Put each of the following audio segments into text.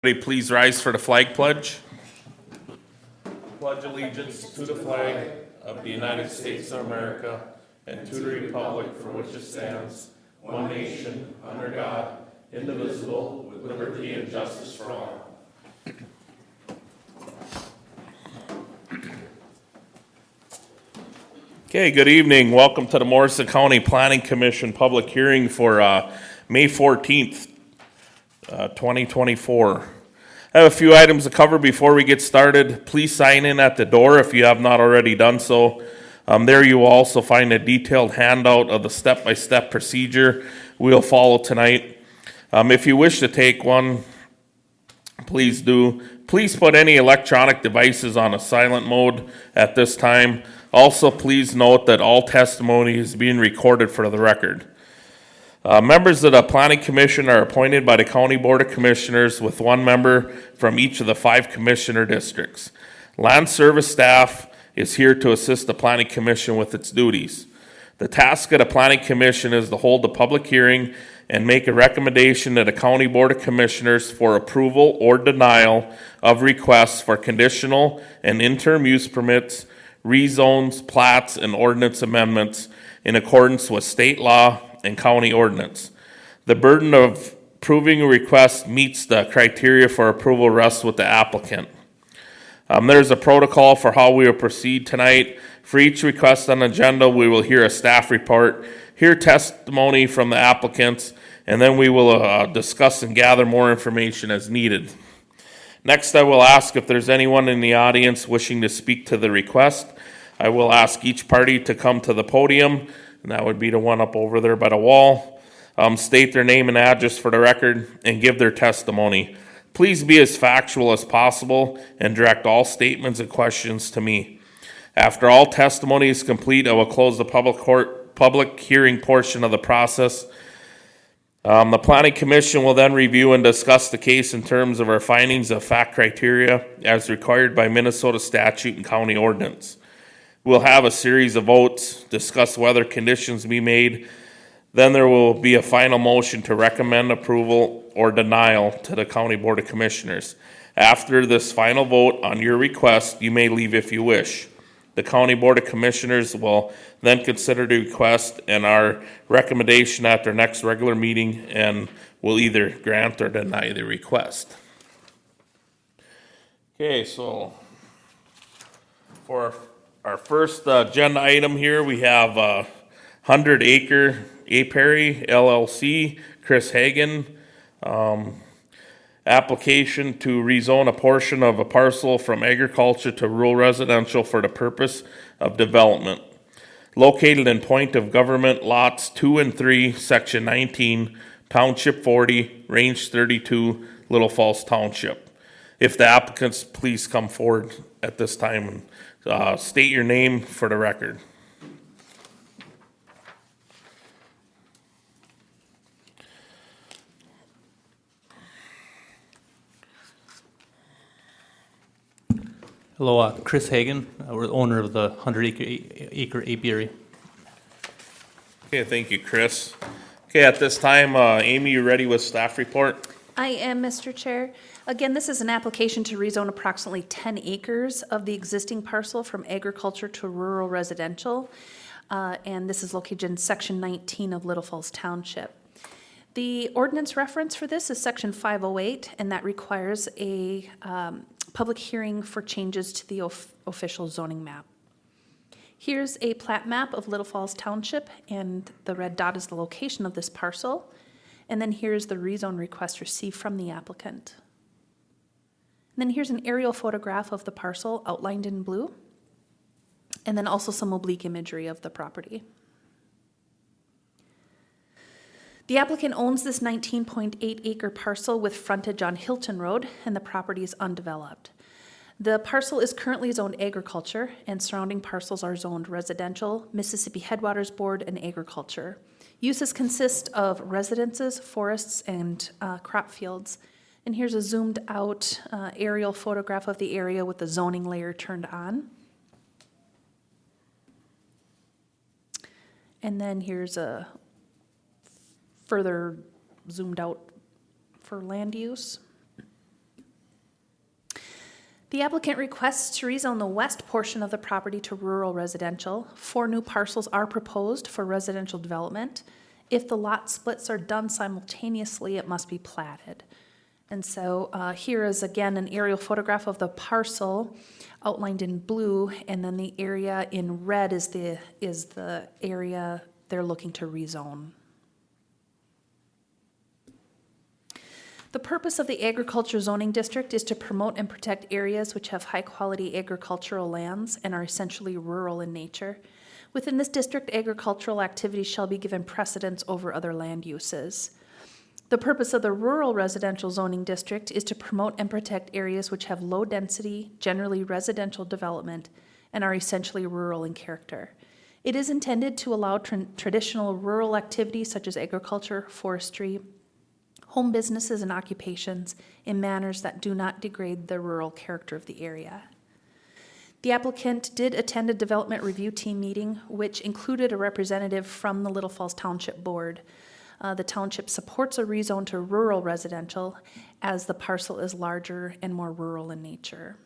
Everybody please rise for the flag pledge. Pledge allegiance to the flag of the United States of America and to the republic for which it stands, one nation, under God, indivisible, with liberty and justice for all. Okay, good evening. Welcome to the Morrison County Planning Commission public hearing for May 14th, 2024. I have a few items to cover before we get started. Please sign in at the door if you have not already done so. There you will also find a detailed handout of the step-by-step procedure we'll follow tonight. If you wish to take one, please do. Please put any electronic devices on a silent mode at this time. Also, please note that all testimony is being recorded for the record. Members of the Planning Commission are appointed by the County Board of Commissioners with one member from each of the 5 commissioner districts. Land Service staff is here to assist the Planning Commission with its duties. The task of the Planning Commission is to hold a public hearing and make a recommendation to the County Board of Commissioners for approval or denial of requests for conditional and interim use permits, rezones, plats, and ordinance amendments in accordance with state law and county ordinance. The burden of proving a request meets the criteria for approval rests with the applicant. There's a protocol for how we will proceed tonight. For each request on the agenda, we will hear a staff report, hear testimony from the applicants, and then we will discuss and gather more information as needed. Next, I will ask if there's anyone in the audience wishing to speak to the request. I will ask each party to come to the podium, and that would be the one up over there by the wall. State their name and address for the record and give their testimony. Please be as factual as possible and direct all statements and questions to me. After all testimony is complete, I will close the public hearing portion of the process. The Planning Commission will then review and discuss the case in terms of our findings of fact criteria as required by Minnesota statute and county ordinance. We'll have a series of votes, discuss whether conditions be made. Then there will be a final motion to recommend approval or denial to the County Board of Commissioners. After this final vote on your request, you may leave if you wish. The County Board of Commissioners will then consider the request and our recommendation at their next regular meeting and will either grant or deny the request. Okay, so for our first agenda item here, we have 100 Acre Apiary LLC, Chris Hagan, application to rezone a portion of a parcel from agriculture to rural residential for the purpose of development. Located in point of government lots 2 and 3, section 19, township 40, range 32, Little Falls Township. If the applicants please come forward at this time and state your name for the record. Hello, Chris Hagan. We're the owner of the 100 Acre Apiary. Okay, thank you, Chris. Okay, at this time, Amy, you ready with staff report? I am, Mr. Chair. Again, this is an application to rezone approximately 10 acres of the existing parcel from agriculture to rural residential. And this is located in section 19 of Little Falls Township. The ordinance reference for this is section 508, and that requires a public hearing for changes to the official zoning map. Here's a plat map of Little Falls Township, and the red dot is the location of this parcel. And then here's the rezone request received from the applicant. And then here's an aerial photograph of the parcel outlined in blue, and then also some oblique imagery of the property. The applicant owns this 19.8 acre parcel with frontage on Hilton Road, and the property is undeveloped. The parcel is currently zoned agriculture, and surrounding parcels are zoned residential, Mississippi Headwaters Board, and agriculture. Uses consist of residences, forests, and crop fields. And here's a zoomed out aerial photograph of the area with the zoning layer turned on. And then here's a further zoomed out for land use. The applicant requests to rezone the west portion of the property to rural residential. 4 new parcels are proposed for residential development. If the lot splits are done simultaneously, it must be platted. And so here is again an aerial photograph of the parcel outlined in blue, and then the area in red is the area they're looking to rezone. The purpose of the agriculture zoning district is to promote and protect areas which have high-quality agricultural lands and are essentially rural in nature. Within this district, agricultural activities shall be given precedence over other land uses. The purpose of the rural residential zoning district is to promote and protect areas which have low density, generally residential development, and are essentially rural in character. It is intended to allow traditional rural activities such as agriculture, forestry, home businesses, and occupations in manners that do not degrade the rural character of the area. The applicant did attend a development review team meeting, which included a representative from the Little Falls Township Board. The township supports a rezone to rural residential as the parcel is larger and more rural in nature.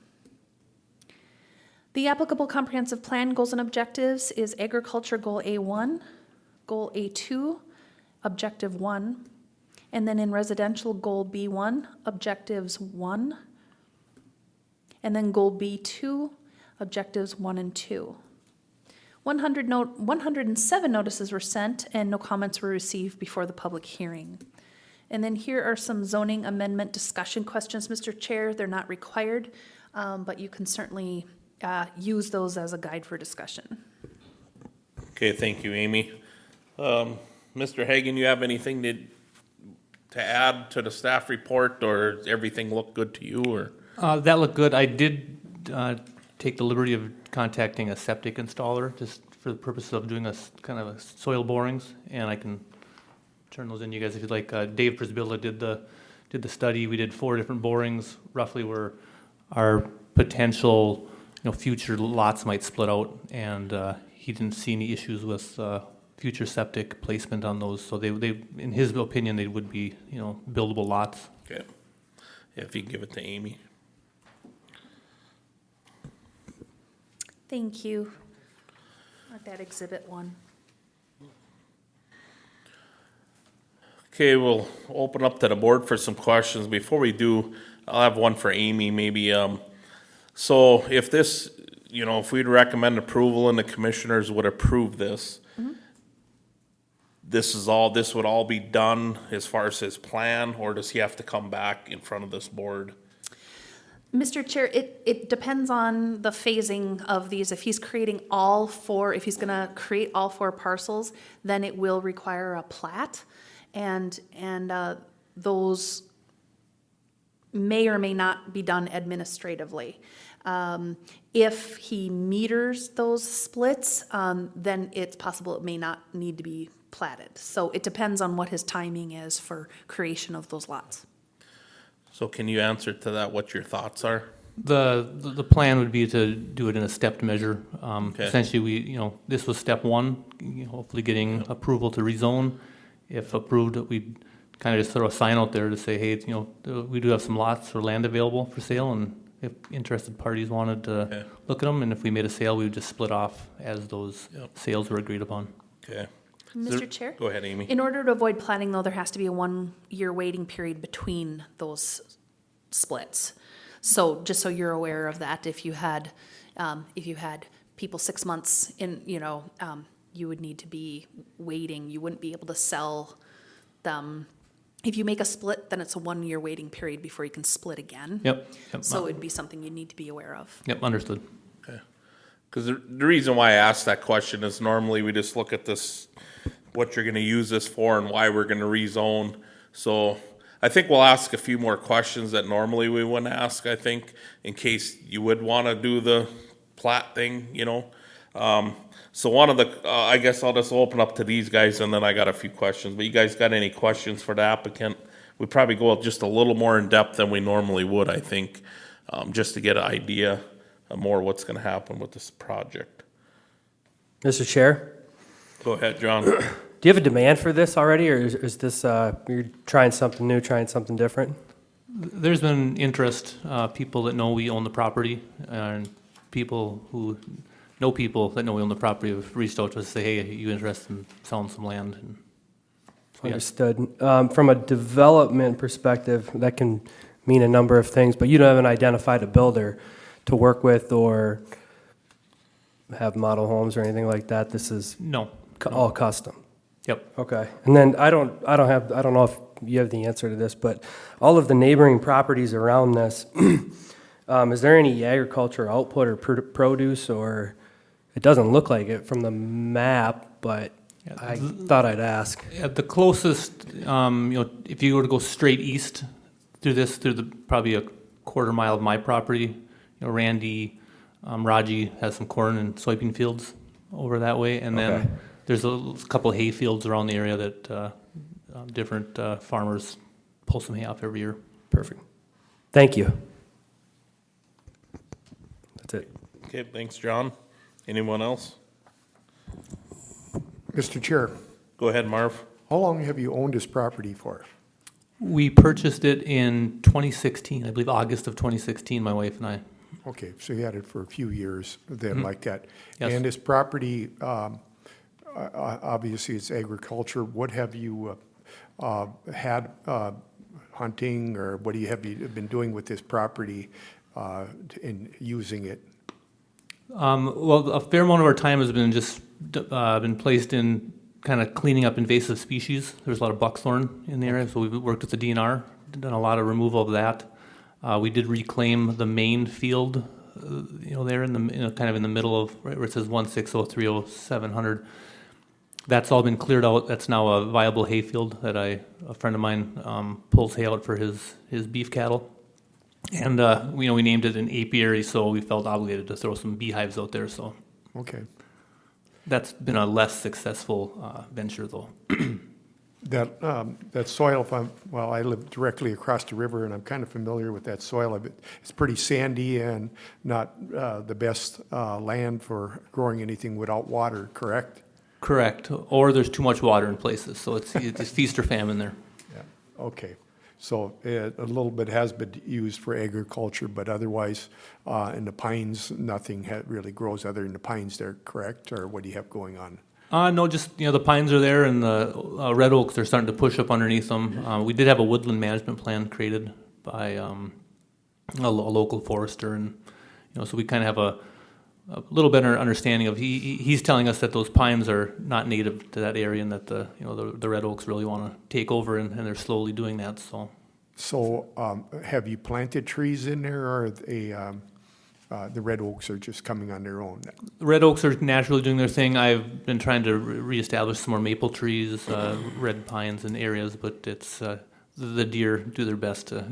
The applicable comprehensive plan goals and objectives is agriculture goal A1, goal A2, objective 1, and then in residential goal B1, objectives 1, and then goal B2, objectives 1 and 2. 107 notices were sent and no comments were received before the public hearing. And then here are some zoning amendment discussion questions, Mr. Chair. They're not required, but you can certainly use those as a guide for discussion. Okay, thank you, Amy. Mr. Hagan, you have anything to add to the staff report, or everything look good to you, or? That looked good. I did take the liberty of contacting a septic installer just for the purpose of doing kind of soil borings, and I can turn those in you guys if you'd like. Dave Prisbilla did the study. We did 4 different borings, roughly where our potential future lots might split out, and he didn't see any issues with future septic placement on those. So they in his opinion, they would be buildable lots. Okay. Yeah, if you can give it to Amy. Thank you. Like that exhibit 1. Okay, we'll open up to the board for some questions. Before we do, I'll have one for Amy, maybe. So if this, if we'd recommend approval and the commissioners would approve this, this would all be done as far as his plan, or does he have to come back in front of this board? Mr. Chair, it depends on the phasing of these. If he's creating if he's gonna create all 4 parcels, then it will require a plat, and those may or may not be done administratively. If he meters those splits, then it's possible it may not need to be platted. So it depends on what his timing is for creation of those lots. So can you answer to that what your thoughts are? The plan would be to do it in a stepped measure. Okay. Essentially, this was step 1, hopefully getting approval to rezone. If approved, we'd kind of just throw a sign out there to say, hey, we do have some lots or land available for sale, and if interested parties wanted to look at them, and if we made a sale, we would just split off as those sales were agreed upon. Okay. Mr. Chair? Go ahead, Amy. In order to avoid platting, though, there has to be a 1-year waiting period between those splits. So just so you're aware of that, if you had people 6 months in, you would need to be waiting. You wouldn't be able to sell them. If you make a split, then it's a 1-year waiting period before you can split again. Yep. So it'd be something you need to be aware of. Yep, understood. Okay. Because the reason why I asked that question is normally we just look at this, what you're going to use this for and why we're going to rezone. So I think we'll ask a few more questions that normally we wouldn't ask, I think, in case you would want to do the plat thing, So one of the, I guess I'll just open up to these guys, and then I got a few questions. But you guys got any questions for the applicant? We'd probably go just a little more in depth than we normally would, I think, just to get an idea of more what's going to happen with this project. Mr. Chair, Go ahead, John. do you have a demand for this already, or is this you're trying something new, trying something different? There's been interest, people that know we own the property, and people who know people that know we own the property have reached out to us to say, hey, are you interested in selling some land? And yes. Understood. From a development perspective, that can mean a number of things, but you haven't identified a builder to work with or have model homes or anything like that. This is No. all custom. Yep. Okay. And then I don't know if you have the answer to this, but all of the neighboring properties around this, is there any agriculture output or produce, or it doesn't look like it from the map, but Yeah, I thought I'd ask. At the closest, if you were to go straight east through probably a quarter mile of my property, Randy, Raji has some corn and soybean fields over that way, and then Okay. there's a couple of hay fields around the area that different farmers pull some hay off every year. Perfect. Thank you. That's it. Okay, thanks, John. Anyone else? Mr. Chair, Go ahead, Marv. how long have you owned this property for? We purchased it in 2016, I believe August of 2016, my wife and I. Okay, so you had it for a few years then like that. Yes. And this property, obviously it's agriculture. What have you had hunting, or what have you been doing with this property in using it? Well, a fair amount of our time has been been placed in kind of cleaning up invasive species. There's a lot of buckthorn in the area, so we've worked with the DNR, done a lot of removal of that. We did reclaim the main field, there in the kind of in the middle of right where it says 160300700. That's all been cleared out. That's now a viable hay field that a friend of mine pulls hay out for his beef cattle. And we named it an apiary, so we felt obligated to throw some beehives out there. So Okay. that's been a less successful venture, though. That soil, I live directly across the river, and I'm kind of familiar with that soil. It's pretty sandy and not the best land for growing anything without water, correct? Correct. Or there's too much water in places, so it's feast or famine there. Yeah, okay. So a little bit has been used for agriculture, but otherwise, in the pines, nothing really grows other than the pines there, correct? Or what do you have going on? No, just, the pines are there, and the red oaks are starting to push up underneath them. We did have a woodland management plan created by a local forester, and, so we kind of have a little better understanding of, he's telling us that those pines are not native to that area, and that the red oaks really want to take over, and they're slowly doing that, so. So have you planted trees in there, or the red oaks are just coming on their own? The red oaks are naturally doing their thing. I've been trying to reestablish some more maple trees, red pines in areas, but it's the deer do their best to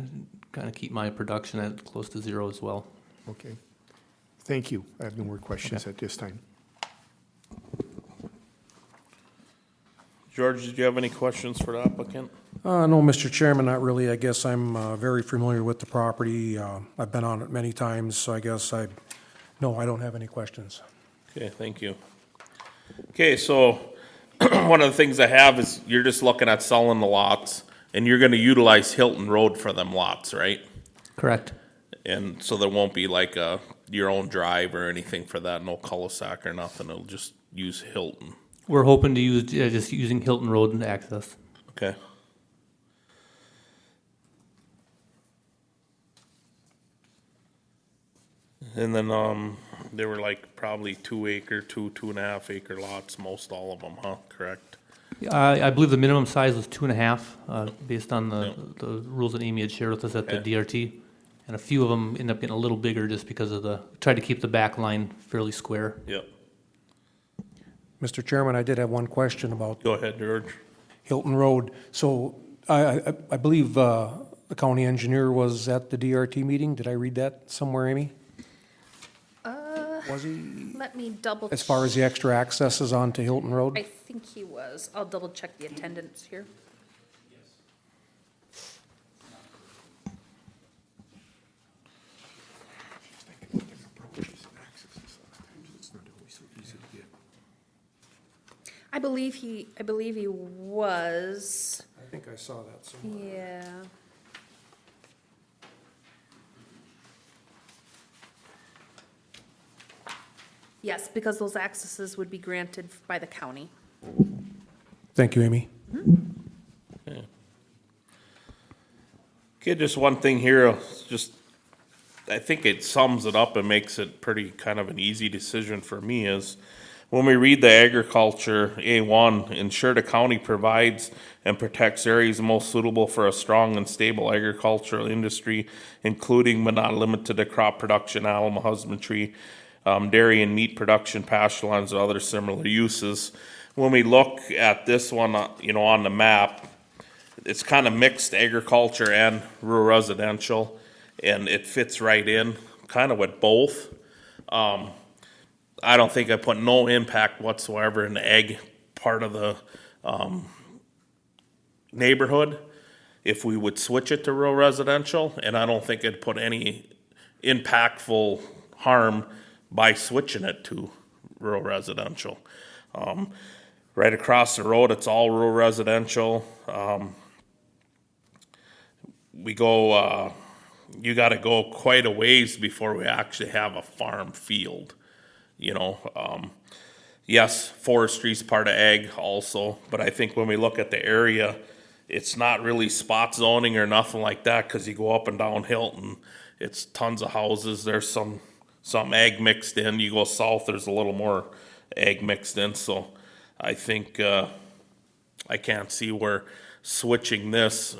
kind of keep my production at close to zero as well. Okay. Thank you. I have no more questions at this time. George, did you have any questions for the applicant? No, Mr. Chairman, not really. I guess I'm very familiar with the property. I've been on it many times, so I guess I don't have any questions. Okay, thank you. Okay, so one of the things I have is you're just looking at selling the lots, and you're gonna utilize Hilton Road for them lots, right? Correct. And so there won't be like your own drive or anything for that, no cul-de-sac or nothing, it'll just use Hilton. We're hoping to use just using Hilton Road and access. Okay. And then, they were like probably 2 and a half acre lots, most all of them, huh, correct? I believe the minimum size was 2.5, based on the rules that Amy had shared with us at the Okay. DRT. And a few of them end up getting a little bigger just because of tried to keep the back line fairly square. Yep, Mr. Chairman, I did have one question about go ahead, George. Hilton Road. So I believe the county engineer was at the DRT meeting. Did I read that somewhere, Amy? Was he? Let me double. As far as the extra accesses onto Hilton Road? I think he was. I'll double check the attendance here. I believe he was. I think I saw that somewhere. Yeah. Yes, because those accesses would be granted by the county. Thank you, Amy. Okay, just one thing here, just, I think it sums it up and makes it pretty kind of an easy decision for me is, when we read the agriculture, A1, ensure the county provides and protects areas most suitable for a strong and stable agricultural industry, including but not limited to crop production, animal husbandry, dairy and meat production, pasture lands, and other similar uses. When we look at this one, on the map, it's kind of mixed agriculture and rural residential, and it fits right in, kind of with both. I don't think I put no impact whatsoever in the ag part of the neighborhood if we would switch it to rural residential, and I don't think it'd put any impactful harm by switching it to rural residential. Right across the road, it's all rural residential. You gotta go quite a ways before we actually have a farm field. Yes, forestry's part of ag also, but I think when we look at the area, it's not really spot zoning or nothing like that, cause you go up and down Hilton, it's tons of houses, there's some ag mixed in, you go south, there's a little more ag mixed in, so I think, I can't see where switching this,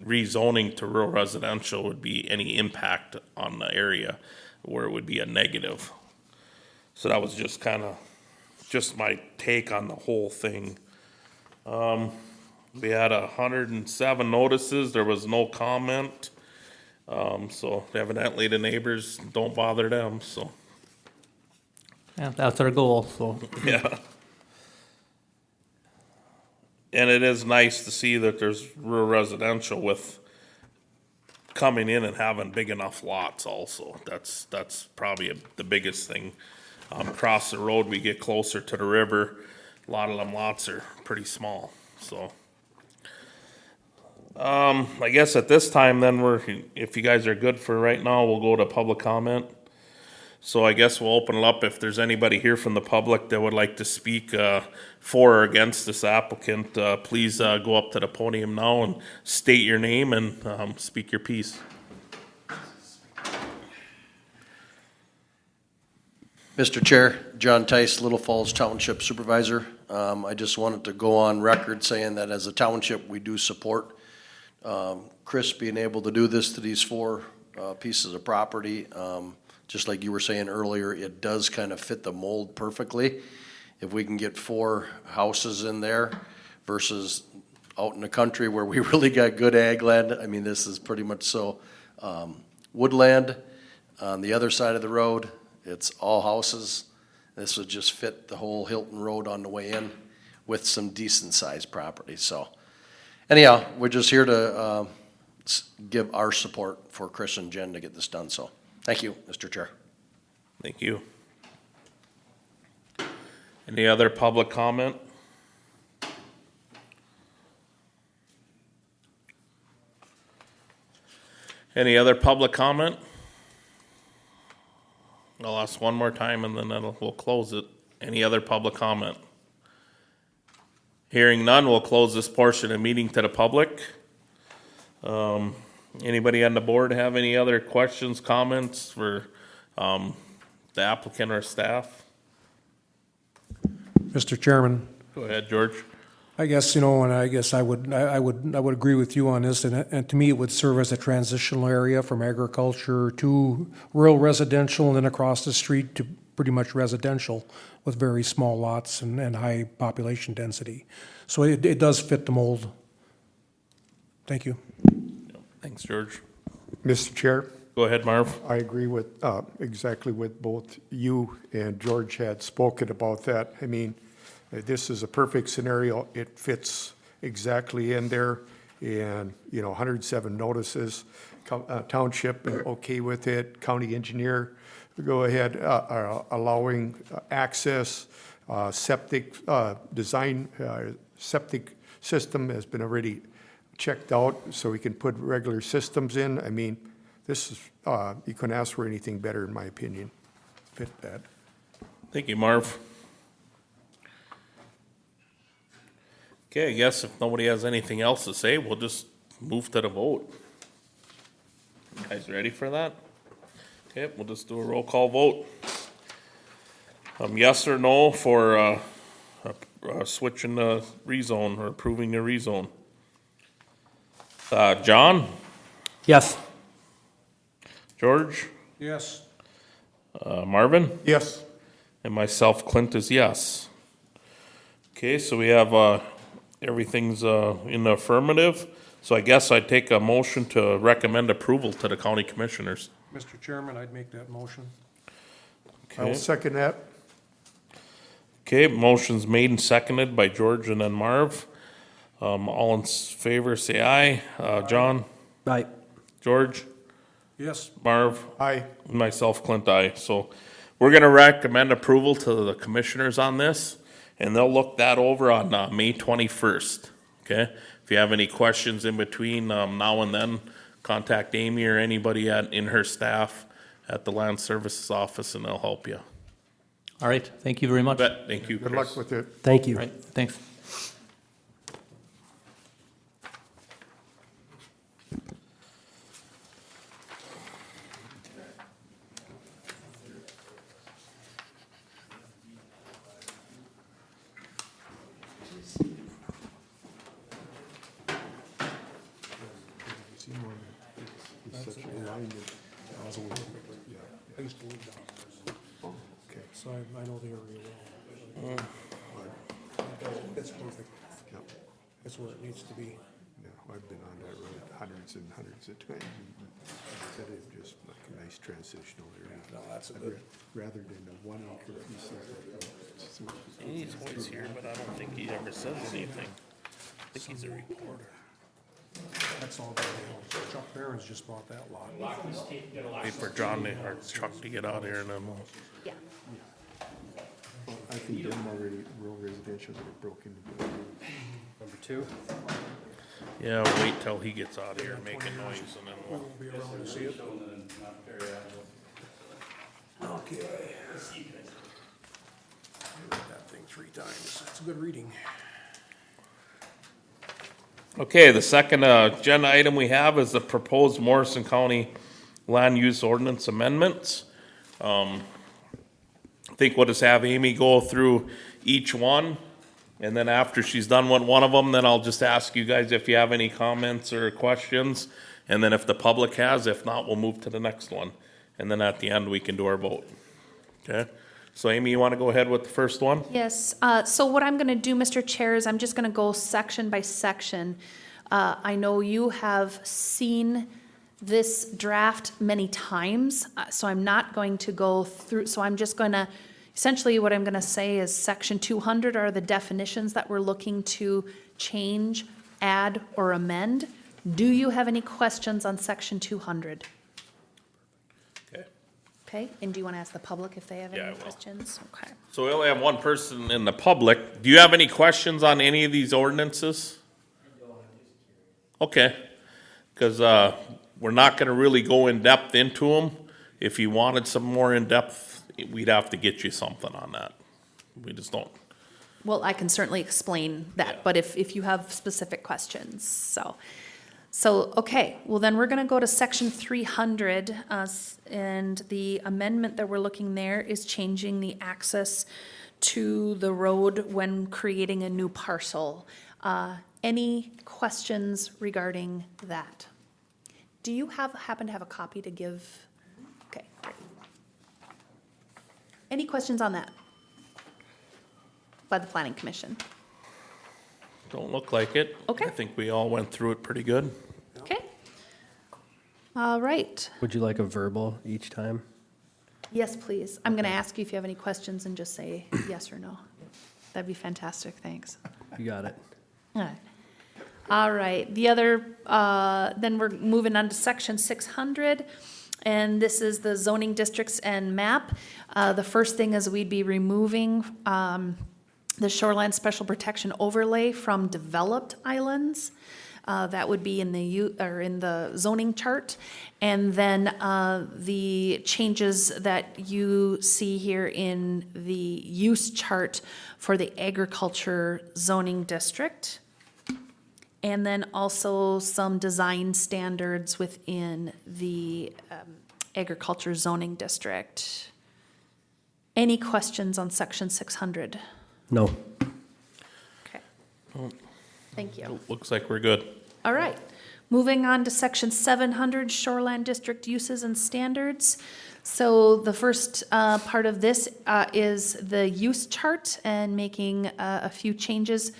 rezoning to rural residential would be any impact on the area, where it would be a negative. So that was just my take on the whole thing. We had 107 notices, there was no comment. So evidently the neighbors don't bother them, so, Yeah, that's our goal, so. yeah. And it is nice to see that there's rural residential with coming in and having big enough lots also. That's probably the biggest thing. Across the road, we get closer to the river. A lot of them lots are pretty small, so. I guess at this time then if you guys are good for right now, we'll go to public comment. So I guess we'll open it up if there's anybody here from the public that would like to speak, for or against this applicant, please, go up to the podium now and state your name and, speak your piece. Mr. Chair, John Tice, Little Falls Township Supervisor. I just wanted to go on record saying that as a township, we do support Chris being able to do this to these 4 pieces of property. Just like you were saying earlier, it does kind of fit the mold perfectly. If we can get 4 houses in there versus out in the country where we really got good ag land, I mean, this is pretty much so. Woodland on the other side of the road, it's all houses. This would just fit the whole Hilton Road on the way in with some decent sized property. So anyhow, we're just here to give our support for Chris and Jen to get this done. So thank you, Mr. Chair. Thank you. Any other public comment? Any other public comment? I'll ask one more time and then we'll close it. Any other public comment? Hearing none, we'll close this portion of the meeting to the public. Anybody on the board have any other questions, comments for the applicant or staff? Mr. Chairman, Go ahead, George. I guess, and I guess I would agree with you on this, and to me, it would serve as a transitional area from agriculture to rural residential, and then across the street to pretty much residential with very small lots and high population density. So it does fit the mold. Thank you. Thanks, George. Mr. Chair, Go ahead, Marv. I agree with, exactly with both you and George had spoken about that. I mean, this is a perfect scenario. It fits exactly in there, and, 107 notices. Township okay with it, county engineer, go ahead, allowing access, septic design, septic system has been already checked out, so we can put regular systems in. I mean, this is, you couldn't ask for anything better, in my opinion. Fit that. Thank you, Marv. Okay, I guess if nobody has anything else to say, we'll just move to the vote. You guys ready for that? Okay, we'll just do a roll call vote. Yes or no for, switching the rezone or approving the rezone? John? Yes. George? Yes. Marvin? Yes, And myself, Clint, is yes. Okay, so we have, everything's, in the affirmative. So I guess I'd take a motion to recommend approval to the county commissioners. Mr. Chairman, I'd make that motion. I'll Okay, second that. okay, motion's made and seconded by George and then Marv. All in favor, say aye. John, Aye. George, Yes. Marv, Aye. and myself, Clint, aye. So we're gonna recommend approval to the commissioners on this, and they'll look that over on, May 21st, okay? If you have any questions in between, now and then, contact Amy or anybody in her staff at the Land Services Office, and they'll help you. All right, thank you very much. All Bet, thank you, Good Chris. luck with it. Thank you. right, thanks. I used to live down there, Okay. so I know the area well. It's perfect. Yep. It's where it needs to be. Yeah, I've been on that road hundreds and hundreds of times. That is just like a nice transitional area. No, that's a I'd good, Rather than a 1 acre piece of. He's always here, but I don't think he ever says anything. I think he's a reporter. that's all downhill. Chuck Barron's just bought that lot. Wait for John or Chuck to get out here and then we'll. Yeah. I think them already, rural residential that are broken. Number 2. Yeah, wait till he gets out of here making noise and then We we'll. won't be around to see it. Okay. I read that thing 3 times. It's a good reading. Okay, the second agenda item we have is the proposed Morrison County Land Use Ordinance Amendments. I think we'll just have Amy go through each one, and then after she's done with one of them, then I'll just ask you guys if you have any comments or questions, and then if the public has, if not, we'll move to the next one. And then at the end, we can do our vote. Okay? So Amy, you want to go ahead with the first one? Yes, so what I'm gonna do, Mr. Chair, is I'm just gonna go section by section. I know you have seen this draft many times, so I'm not going to go through, so I'm just gonna, essentially what I'm gonna say is section 200 are the definitions that we're looking to change, add, or amend. Do you have any questions on section 200? Okay. Okay, and do you wanna ask the public if they have Yeah, I any will. questions? Okay. So we only have one person in the public. Do you have any questions on any of these ordinances? Okay, because we're not going to really go in depth into them. If you wanted some more in depth, we'd have to get you something on that. We just don't. Well, I can certainly explain Yeah. that, but if you have specific questions, so, okay, well then we're gonna go to section 300, and the amendment that we're looking there is changing the access to the road when creating a new parcel. Any questions regarding that? Do you happen to have a copy to give? Okay, great. Any questions on that? By the planning commission? Don't look like it. Okay. I think we all went through it pretty good. Okay. All right. Would you like a verbal each time? Yes, please. I'm going to ask you if you have any questions and just say yes or no. That'd be fantastic. Thanks. You got it. All right. All right. The other, then we're moving on to section 600. And this is the zoning districts and map. The first thing is we'd be removing the shoreline special protection overlay from developed islands. That would be in the zoning chart. And then the changes that you see here in the use chart for the agriculture zoning district. And then also some design standards within the agriculture zoning district. Any questions on section 600? No. Okay. Thank you. Looks like we're good. All right. Moving on to section 700, shoreland district uses and standards. So the first part of this is the use chart and making a few changes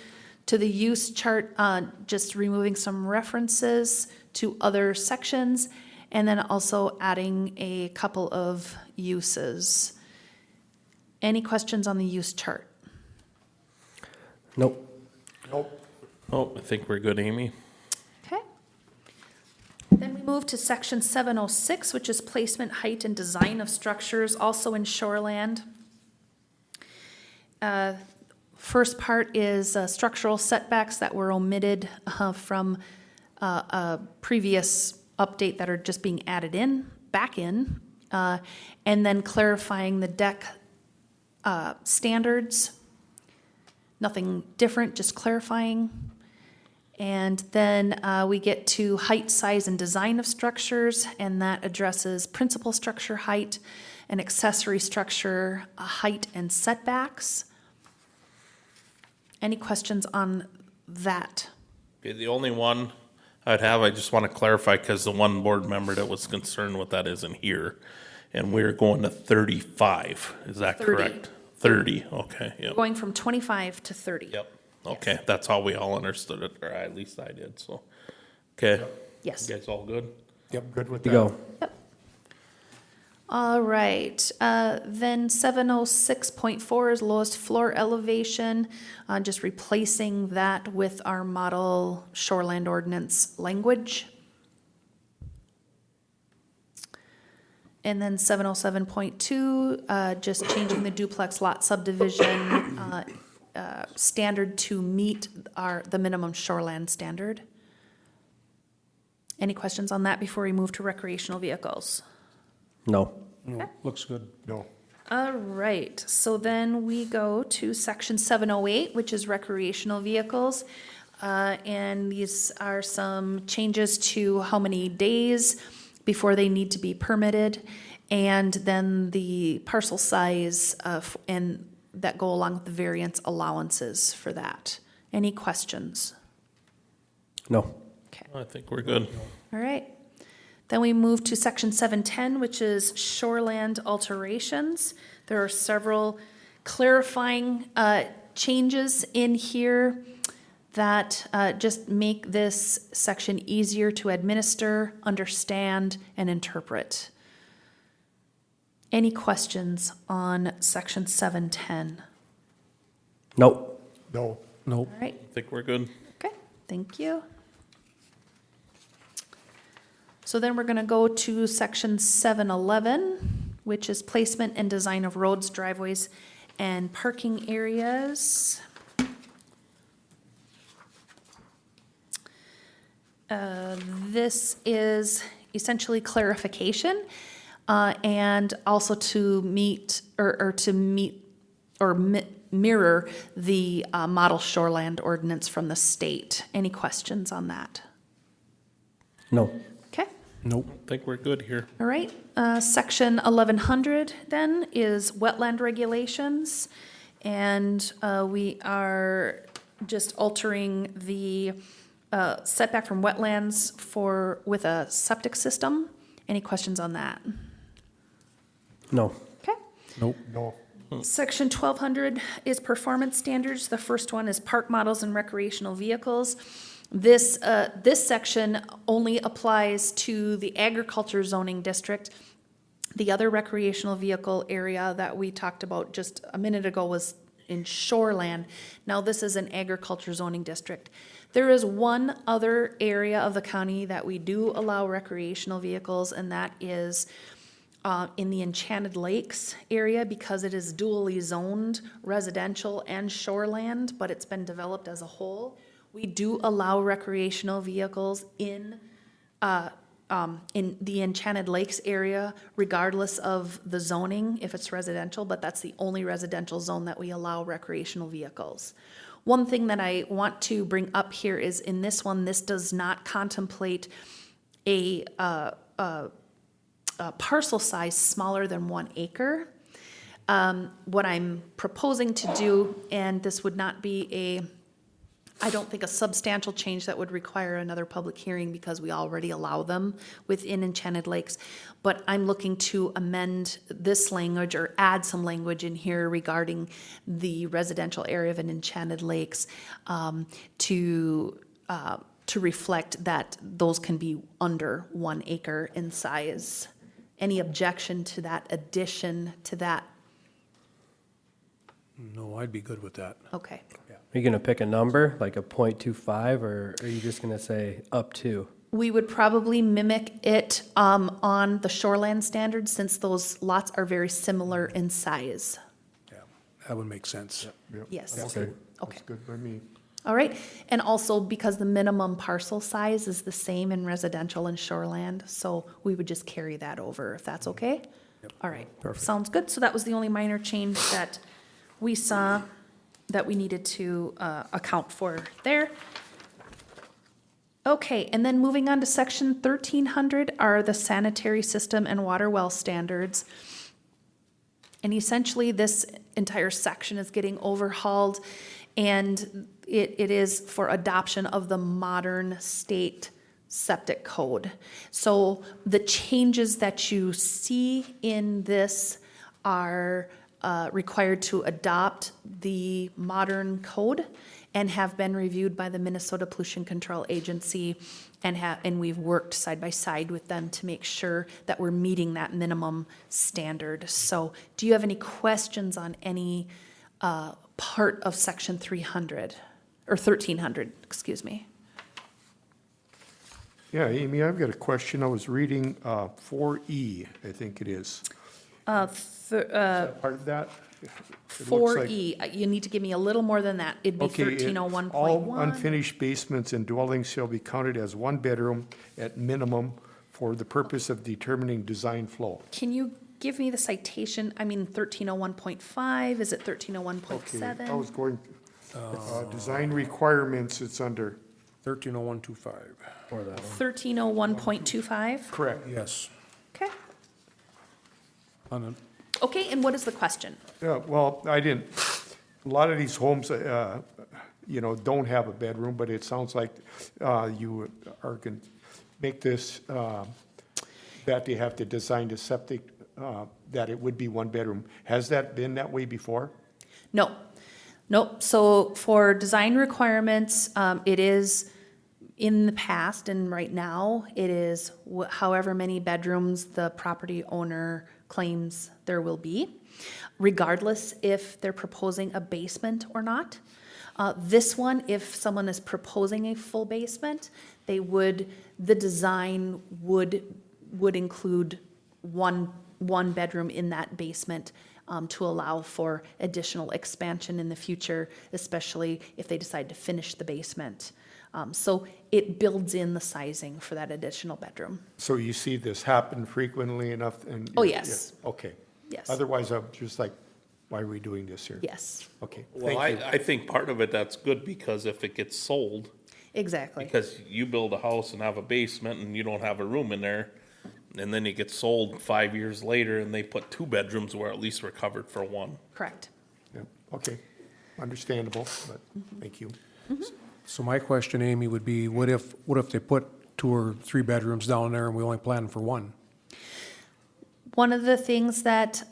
to the use chart, just removing some references to other sections, and then also adding a couple of uses. Any questions on the use chart? Nope. Nope. Oh, I think we're good, Amy. Okay. Then we move to section 706, which is placement, height, and design of structures, also in shoreland. First part is structural setbacks that were omitted from a previous update that are just being added back in, and then clarifying the deck standards. Nothing different, just clarifying. And then we get to height, size, and design of structures, and that addresses principal structure height and accessory structure height and setbacks. Any questions on that? Okay, the only one I'd have, I just want to clarify, because the one board member that was concerned with that isn't here, and we're going to 35, is that 30. correct? 30, okay, yep. Going from 25 to 30. Yep, okay, that's how we all understood it, or at least I did, so. Okay. Yes. You guys all good? Yep, good with You that. go. Yep. All right, then 706.4 is lowest floor elevation, just replacing that with our model shoreland ordinance language. And then 707.2, just changing the duplex lot subdivision standard to meet the minimum shoreland standard. Any questions on that before we move to recreational vehicles? No. No, looks good. No. All right, so then we go to section 708, which is recreational vehicles. And these are some changes to how many days before they need to be permitted, and then the parcel size and that go along with the variance allowances for that. Any questions? No. Okay, I think we're good. all right. Then we move to section 710, which is shoreland alterations. There are several clarifying changes in here that just make this section easier to administer, understand, and interpret. Any questions on section 710? Nope. No. Nope. All right, I think we're good. okay, thank you. So then we're gonna go to section 711, which is placement and design of roads, driveways, and parking areas. This is essentially clarification, and also to meet, mirror the model shoreland ordinance from the state. Any questions on that? No. Okay. Nope. I think we're good here. All right, section 1100 then is wetland regulations, and we are just altering the setback from wetlands with a septic system. Any questions on that? No. Okay. Nope. No. Section 1200 is performance standards. The first one is park models and recreational vehicles. This section only applies to the agriculture zoning district. The other recreational vehicle area that we talked about just a minute ago was in shoreland. Now this is an agriculture zoning district. There is one other area of the county that we do allow recreational vehicles, and that is in the Enchanted Lakes area, because it is dually zoned residential and shoreland, but it's been developed as a whole. We do allow recreational vehicles in the Enchanted Lakes area, regardless of the zoning, if it's residential, but that's the only residential zone that we allow recreational vehicles. One thing that I want to bring up here is in this one, this does not contemplate a parcel size smaller than 1 acre. What I'm proposing to do, and this would not be I don't think a substantial change that would require another public hearing because we already allow them within Enchanted Lakes. But I'm looking to amend this language or add some language in here regarding the residential area of an Enchanted Lakes to reflect that those can be under 1 acre in size. Any objection to that addition to that? No, I'd be good with that. Okay. Are you gonna pick a number, like a 0.25, or are you just gonna say up to? We would probably mimic it on the shoreland standards since those lots are very similar in size. Yeah, that would make sense. Yep. Yes. That's Okay. good. That's good by me. All right. And also because the minimum parcel size is the same in residential and shoreland, so we would just carry that over if that's okay? All right. Perfect. Sounds good. So that was the only minor change that we saw that we needed to account for there. Okay, and then moving on to section 1300 are the sanitary system and water well standards. And essentially, this entire section is getting overhauled, and it is for adoption of the modern state septic code. So the changes that you see in this are required to adopt the modern code and have been reviewed by the Minnesota Pollution Control Agency, and we've worked side by side with them to make sure that we're meeting that minimum standard. So do you have any questions on any part of section 300 or 1300, excuse me? Yeah, Amy, I've got a question. I was reading 4E, I think it is. Part of that? It looks like- 4E, you need to give me a little more than that. It'd be Okay, all 1301.1. unfinished basements and dwellings shall be counted as 1 bedroom at minimum for the purpose of determining design flow. Can you give me the citation? I mean, 1301.5, is it Okay, 1301.7? I was going, design requirements, it's under, 130125. Or that one? 1301.25? correct. Yes. Okay. On a- Okay, and what is the question? Yeah, well, I didn't, a lot of these homes, don't have a bedroom, but it sounds like you are going to make this, that they have to design the septic, that it would be 1 bedroom. Has that been that way before? No. Nope. So for design requirements, it is in the past and right now, it is however many bedrooms the property owner claims there will be, regardless if they're proposing a basement or not. This one, if someone is proposing a full basement, the design would include one bedroom in that basement to allow for additional expansion in the future, especially if they decide to finish the basement. So it builds in the sizing for that additional bedroom. So you see this happen frequently enough and? Oh, yes. Yeah, okay. Yes. Otherwise, I'm just like, why are we doing this here? Yes, Okay, Well, thank you. I think part of it that's good because if it gets sold, exactly. because you build a house and have a basement and you don't have a room in there, and then it gets sold 5 years later and they put 2 bedrooms where at least we're covered for 1. Correct. Yeah, okay, understandable, but thank you. So my question, Amy, would be, what if they put 2 or 3 bedrooms down there and we only plan for 1? One of the things that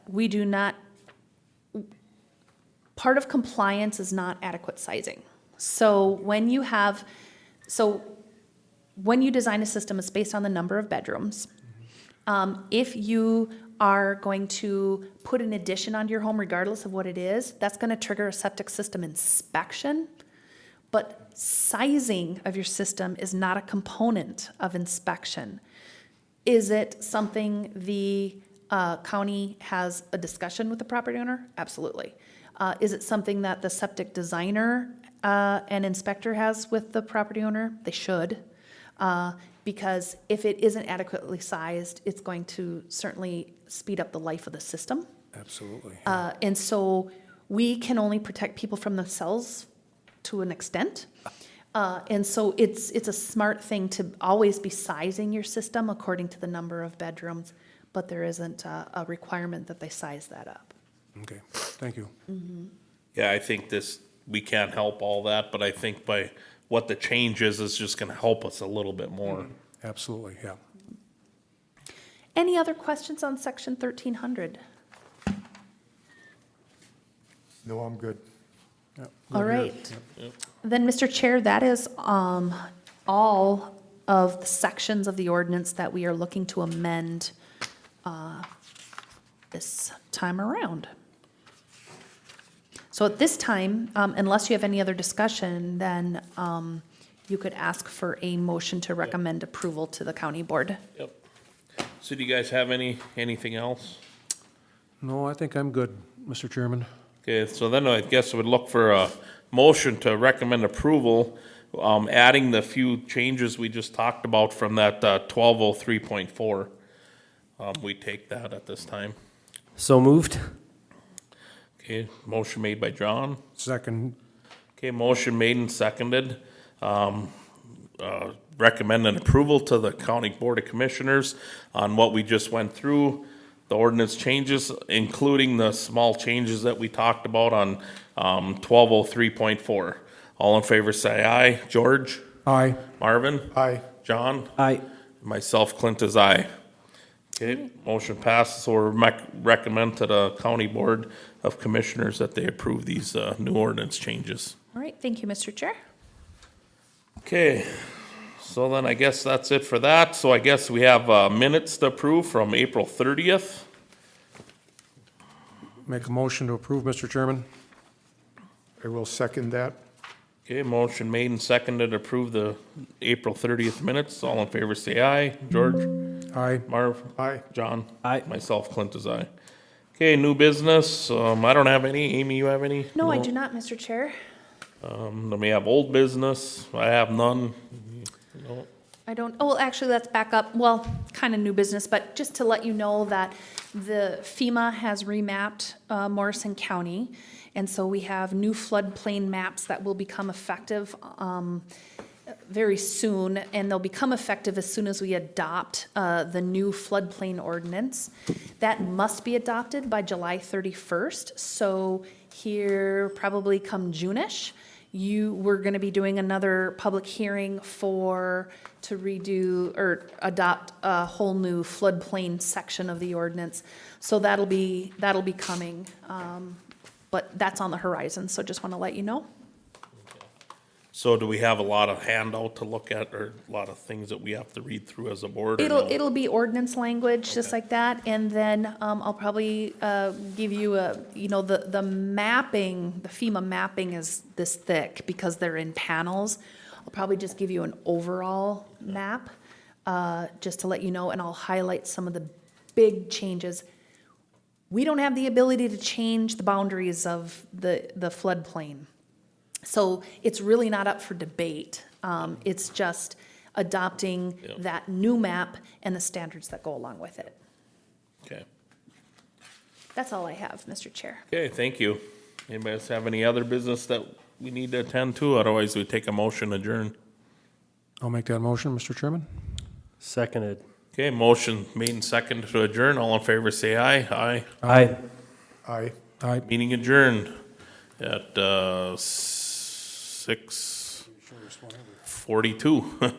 we do not, part of compliance is not adequate sizing. So when you design a system, it's based on the number of bedrooms. If you are going to put an addition onto your home, regardless of what it is, that's going to trigger a septic system inspection. But sizing of your system is not a component of inspection. Is it something the county has a discussion with the property owner? Absolutely. Is it something that the septic designer an inspector has with the property owner. They should. Because if it isn't adequately sized, it's going to certainly speed up the life of the system. Absolutely. And so we can only protect people from themselves to an extent. And so it's a smart thing to always be sizing your system according to the number of bedrooms, but there isn't a requirement that they size that up. Okay, thank you. Yeah, I think we can't help all that, but I think by what the change is just gonna help us a little bit more. Absolutely, yeah. Any other questions on section 1300? No, I'm good. Yep. All right. Then, Mr. Chair, that is all of the sections of the ordinance that we are looking to amend this time around. So at this time, unless you have any other discussion, then you could ask for a motion to recommend approval to the county board. Yep. So do you guys have anything else? No, I think I'm good, Mr. Chairman. Okay, so then I guess I would look for a motion to recommend approval, adding the few changes we just talked about from that 1203.4. We take that at this time. So moved. Okay, motion made by John. Second, Okay, motion made and seconded. Recommend an approval to the County Board of Commissioners on what we just went through, the ordinance changes, including the small changes that we talked about on 1203.4. All in favor say aye. George? aye. Marvin? Aye. John? Aye. Myself, Clint, is aye. Okay, motion passes, so recommend to the County Board of Commissioners that they approve these new ordinance changes. All right, thank you, Mr. Chair. Okay, so then I guess that's it for that. So I guess we have minutes to approve from April 30th. Make a motion to approve, Mr. Chairman. I will second that. Okay, motion made and seconded to approve the April 30th minutes. All in favor say aye. George? Aye. Marv? Aye. John? Aye. Myself, Clint, is aye. Okay, new business. I don't have any. Amy, you have any? No, I do not, Mr. Chair. Then we have old business. I have none. No. I don't, oh, well, actually, let's back up. Well, kind of new business, but just to let you know that the FEMA has remapped Morrison County. And so we have new floodplain maps that will become effective very soon. And they'll become effective as soon as we adopt the new floodplain ordinance. That must be adopted by July 31st. So here, probably come June-ish, we're going to be doing another public hearing to redo or adopt a whole new floodplain section of the ordinance. So that'll be coming, but that's on the horizon. So just want to let you know. So do we have a lot of handout to look at or a lot of things that we have to read through as a board? Or no? It'll be ordinance language, just like that, and then I'll probably give you the mapping, the FEMA mapping is this thick because they're in panels. I'll probably just give you an overall map, just to let you know, and I'll highlight some of the big changes. We don't have the ability to change the boundaries of the floodplain. So it's really not up for debate. It's just adopting that new map and the standards that go along with it. Okay. That's all I have, Mr. Chair. Okay, thank you. Anybody else have any other business that we need to attend to? Otherwise, we take a motion adjourn. I'll make that motion, Mr. Chairman. Seconded. Okay, motion made and seconded to adjourn. All in favor say aye. Aye. Aye. Aye. Aye. Meeting adjourned at 6:42.